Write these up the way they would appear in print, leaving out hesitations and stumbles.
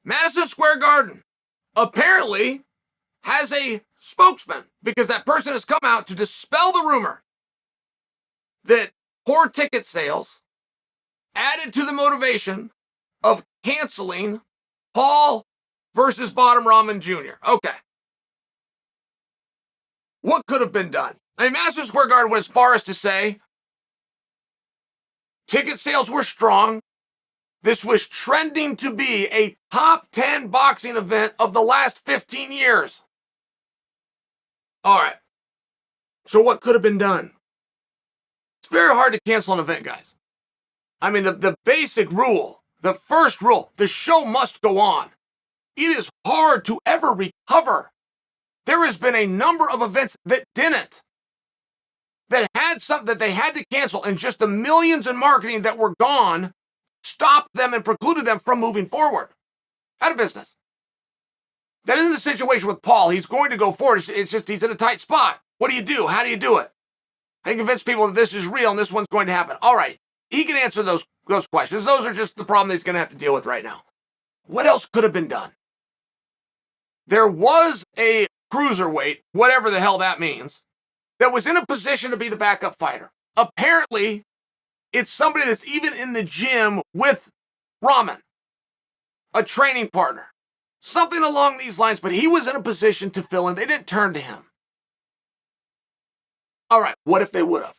Madison Square Garden apparently has a spokesman because that person has come out to dispel the rumor that poor ticket sales added to the motivation of canceling Paul versus Bottom Rahman Jr. Okay. What could have been done? I mean, Madison Square Garden went as far as to say ticket sales were strong. This was trending to be a top 10 boxing event of the last 15 years. All right. So what could have been done? It's very hard to cancel an event, guys. I mean, the basic rule, the first rule, the show must go on. It is hard to ever recover. There has been a number of events that didn't, that had something that they had to cancel, and just the millions in marketing that were gone stopped them and precluded them from moving forward. Out of business. That isn't the situation with Paul. He's going to go forward. It's just he's in a tight spot. What do you do? How do you do it? How do you convince people that this is real and this one's going to happen? All right. He can answer those questions. Those are just the problem that he's going to have to deal with right now. What else could have been done? There was a cruiserweight, whatever the hell that means, that was in a position to be the backup fighter. Apparently, it's somebody that's even in the gym with Rahman, a training partner. Something along these lines, but he was in a position to fill in. They didn't turn to him. All right, what if they would have?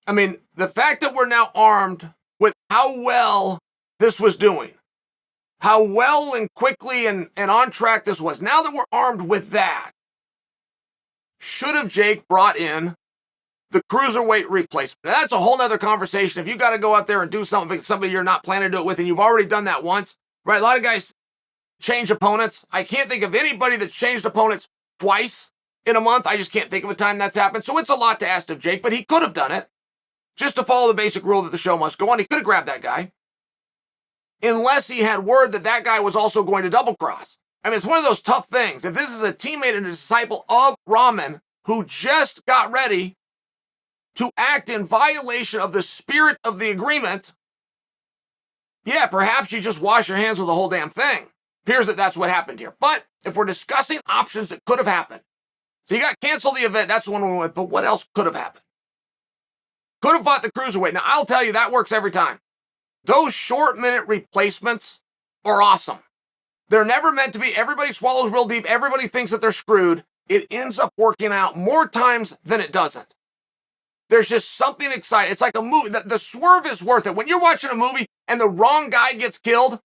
I mean, the fact that we're now armed with how well this was doing, how well and quickly and on track this was, now that we're armed with that, should have Jake brought in the cruiserweight replacement? Now, that's a whole nother conversation. If you got to go out there and do something with somebody you're not planning to do it with, and you've already done that once, right? A lot of guys change opponents. I can't think of anybody that's changed opponents twice in a month. I just can't think of a time that's happened. So it's a lot to ask of Jake, but he could have done it. Just to follow the basic rule that the show must go on, he could have grabbed that guy. Unless he had word that that guy was also going to double cross. I mean, it's one of those tough things. If this is a teammate and a disciple of Rahman who just got ready to act in violation of the spirit of the agreement, yeah, perhaps you just wash your hands with the whole damn thing. Appears that that's what happened here. But if we're discussing options that could have happened, so you got to cancel the event, that's the one we went with, but what else could have happened? Could have fought the cruiserweight. Now, I'll tell you, that works every time. Those short-minute replacements are awesome. They're never meant to be. Everybody swallows real deep. Everybody thinks that they're screwed. It ends up working out more times than it doesn't. There's just something exciting. It's like a movie. The swerve is worth it. When you're watching a movie and the wrong guy gets killed,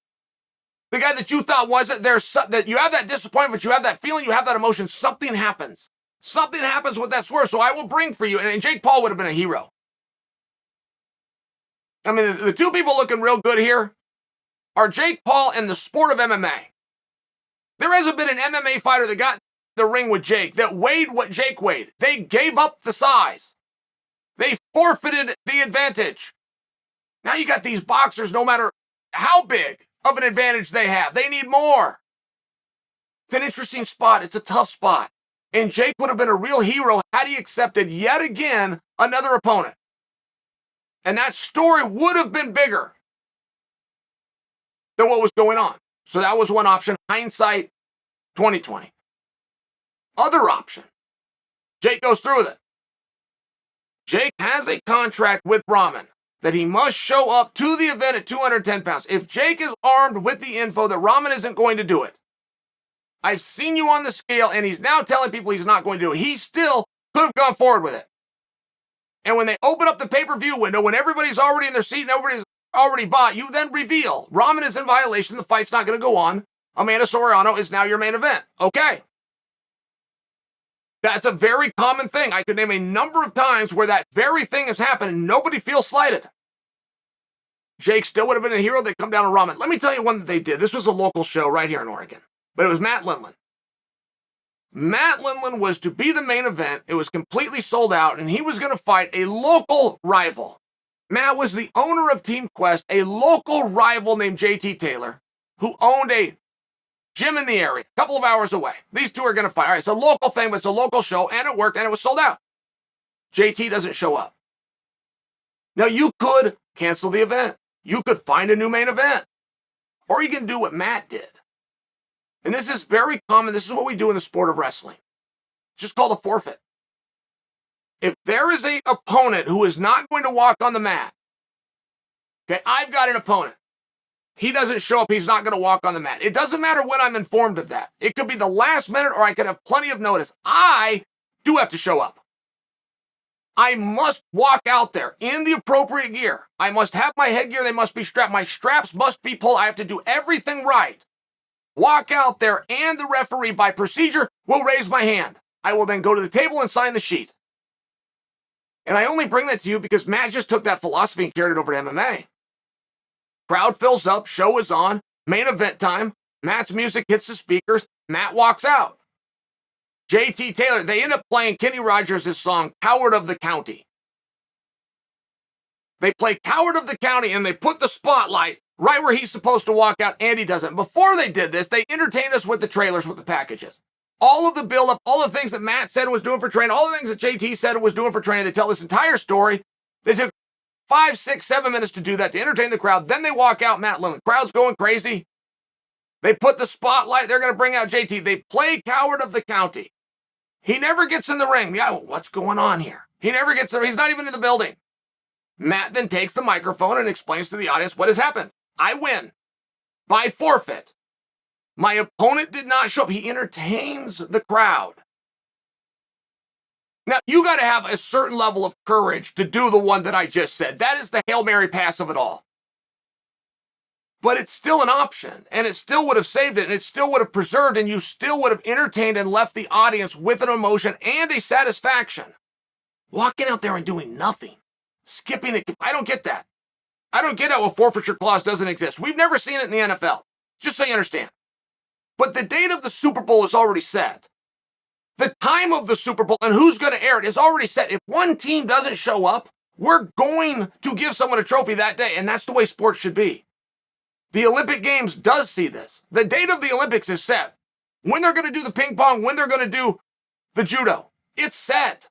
the guy that you thought wasn't there, that you have that disappointment, you have that feeling, you have that emotion, something happens. Something happens with that swerve. So I will bring for you, and Jake Paul would have been a hero. I mean, the two people looking real good here are Jake Paul and the sport of MMA. There hasn't been an MMA fighter that got in the ring with Jake that weighed what Jake weighed. They gave up the size. They forfeited the advantage. Now you got these boxers, no matter how big of an advantage they have, they need more. It's an interesting spot. It's a tough spot. And Jake would have been a real hero had he accepted yet again another opponent. And that story would have been bigger than what was going on. So that was one option. Hindsight, 2020. Other option. Jake goes through with it. Jake has a contract with Rahman that he must show up to the event at 210 pounds. If Jake is armed with the info that Rahman isn't going to do it, I've seen you on the scale, and he's now telling people he's not going to do it. He still could have gone forward with it. And when they open up the pay-per-view window, when everybody's already in their seat and everybody's already bought, you then reveal Rahman is in violation. The fight's not going to go on. Amanda Soriano is now your main event. Okay. That's a very common thing. I could name a number of times where that very thing has happened and nobody feels slighted. Jake still would have been a hero. They come down to Rahman. Let me tell you one that they did. This was a local show right here in Oregon, but it was Matt Lindland. Matt Lindland was to be the main event. It was completely sold out, and he was going to fight a local rival. Matt was the owner of Team Quest, a local rival named JT Taylor, who owned a gym in the area, a couple of hours away. These two are going to fight. All right, it's a local thing, but it's a local show, and it worked, and it was sold out. JT doesn't show up. Now, you could cancel the event. You could find a new main event. Or you can do what Matt did. And this is very common. This is what we do in the sport of wrestling. It's just called a forfeit. If there is an opponent who is not going to walk on the mat, okay, I've got an opponent. He doesn't show up, he's not going to walk on the mat. It doesn't matter when I'm informed of that. It could be the last minute or I could have plenty of notice. I do have to show up. I must walk out there in the appropriate gear. I must have my headgear. They must be strapped. My straps must be pulled. I have to do everything right. Walk out there, and the referee, by procedure, will raise my hand. I will then go to the table and sign the sheet. And I only bring that to you because Matt just took that philosophy and carried it over to MMA. Crowd fills up, show is on, main event time. Matt's music hits the speakers. Matt walks out. JT Taylor, they end up playing Kenny Rogers' song, Coward of the County. They play Coward of the County, and they put the spotlight right where he's supposed to walk out, and he doesn't. Before they did this, they entertained us with the trailers, with the packages. All of the build-up, all the things that Matt said was doing for training, all the things that JT said was doing for training, they tell this entire story. They took 5, 6, 7 minutes to do that, to entertain the crowd. Then they walk out, Matt Lindland. Crowd's going crazy. They put the spotlight. They're going to bring out JT. They play Coward of the County. He never gets in the ring. Yeah, what's going on here? He never gets there. He's not even in the building. Matt then takes the microphone and explains to the audience what has happened. I win by forfeit. My opponent did not show up. He entertains the crowd. Now, you got to have a certain level of courage to do the one that I just said. That is the Hail Mary pass of it all. But it's still an option, and it still would have saved it, and it still would have preserved, and you still would have entertained and left the audience with an emotion and a satisfaction. Walking out there and doing nothing, skipping it, I don't get that. I don't get how a forfeiture clause doesn't exist. We've never seen it in the NFL, just so you understand. But the date of the Super Bowl is already set. The time of the Super Bowl and who's going to air it is already set. If one team doesn't show up, we're going to give someone a trophy that day, and that's the way sports should be. The Olympic Games does see this. The date of the Olympics is set. When they're going to do the ping pong, when they're going to do the judo, it's set.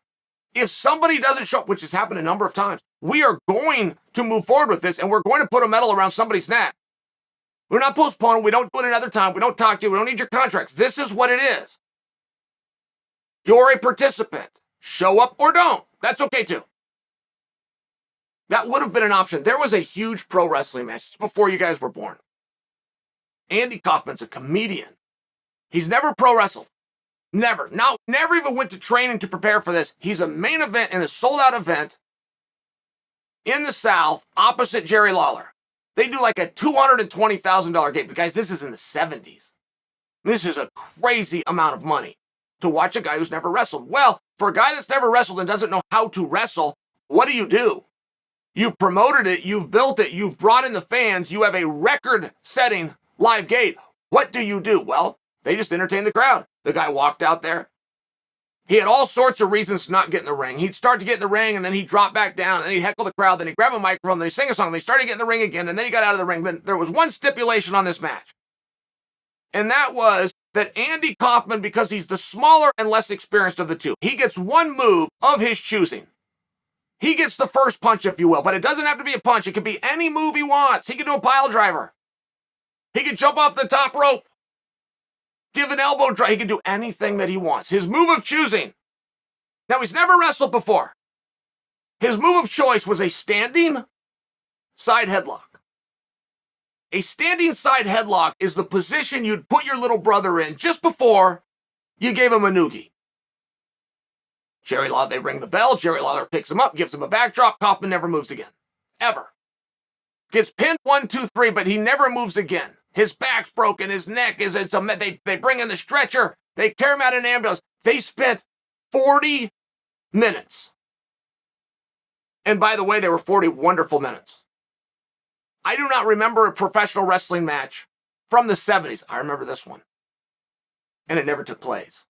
If somebody doesn't show up, which has happened a number of times, we are going to move forward with this, and we're going to put a medal around somebody's neck. We're not postponing. We don't do it another time. We don't talk to you. We don't need your contracts. This is what it is. You're a participant. Show up or don't. That's okay, too. That would have been an option. There was a huge pro wrestling match before you guys were born. Andy Kaufman's a comedian. He's never pro wrestled. Never. Now, never even went to training to prepare for this. He's a main event in a sold-out event in the South opposite Jerry Lawler. They do like a $220,000 gate. But guys, this is in the 70s. This is a crazy amount of money to watch a guy who's never wrestled. Well, for a guy that's never wrestled and doesn't know how to wrestle, what do? You've promoted it, you've built it, you've brought in the fans, you have a record-setting live gate. What do? Well, they just entertain the crowd. The guy walked out there. He had all sorts of reasons to not get in the ring. He'd start to get in the ring, and then he'd drop back down, and then he'd heckle the crowd, then he'd grab a microphone, then he'd sing a song, then he started getting in the ring again, and then he got out of the ring. Then there was one stipulation on this match, and that was that Andy Kaufman, because he's the smaller and less experienced of the two, he gets one move of his choosing. He gets the first punch, if you will, but it doesn't have to be a punch. It could be any move he wants. He could do a pile driver. He could jump off the top rope, give an elbow drop. He can do anything that he wants. His move of choosing. Now, he's never wrestled before. His move of choice was a standing side headlock. A standing side headlock is the position you'd put your little brother in just before you gave him a noogie. Jerry Lawler, they ring the bell. Jerry Lawler picks him up, gives him a backdrop. Kaufman never moves again. Ever. Gets pinned 1, 2, 3, but he never moves again. His back's broken. His neck is, they bring in the stretcher. They carry him out in an ambulance. They spent 40 minutes. And by the way, they were 40 wonderful minutes. I do not remember a professional wrestling match from the 70s. I remember this one. And it never took place.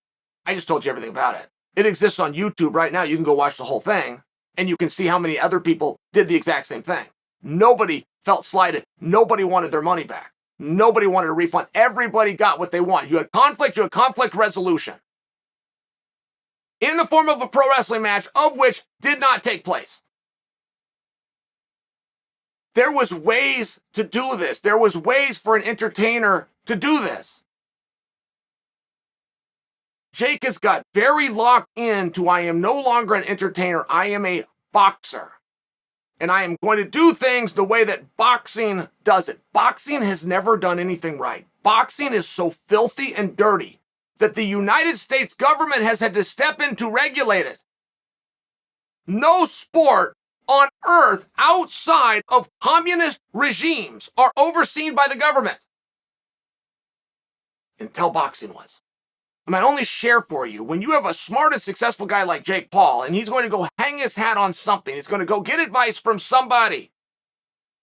I just told you everything about it. It exists on YouTube right now. You can go watch the whole thing, and you can see how many other people did the exact same thing. Nobody felt slighted. Nobody wanted their money back. Nobody wanted a refund. Everybody got what they wanted. You had conflict resolution. In the form of a pro wrestling match, of which did not take place. There was ways to do this. There was ways for an entertainer to do this. Jake has got very locked into, I am no longer an entertainer. I am a boxer. And I am going to do things the way that boxing does it. Boxing has never done anything right. Boxing is so filthy and dirty that the United States government has had to step in to regulate it. No sport on earth outside of communist regimes are overseen by the government. Until boxing was. I might only share for you, when you have a smart and successful guy like Jake Paul, and he's going to go hang his hat on something, he's going to go get advice from somebody.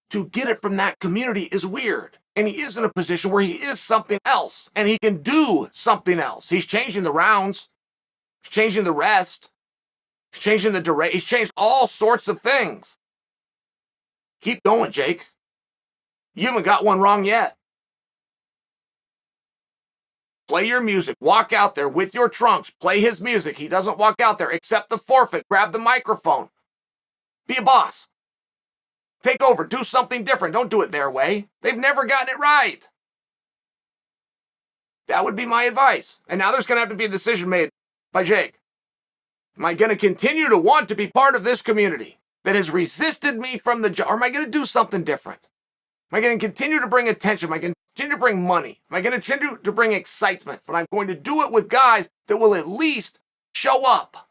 To get it from that community is weird. And he is in a position where he is something else, and he can do something else. He's changing the rounds. He's changing the rest. He's changing the duration. He's changed all sorts of things. Keep going, Jake. You haven't got one wrong yet. Play your music. Walk out there with your trunks. Play his music. He doesn't walk out there. Accept the forfeit. Grab the microphone. Be a boss. Take over. Do something different. Don't do it their way. They've never gotten it right. That would be my advice. And now there's going to have to be a decision made by Jake. Am I going to continue to want to be part of this community that has resisted me from the job? Or am I going to do something different? Am I going to continue to bring attention? Am I going to continue to bring money? Am I going to continue to bring excitement? But I'm going to do it with guys that will at least show up.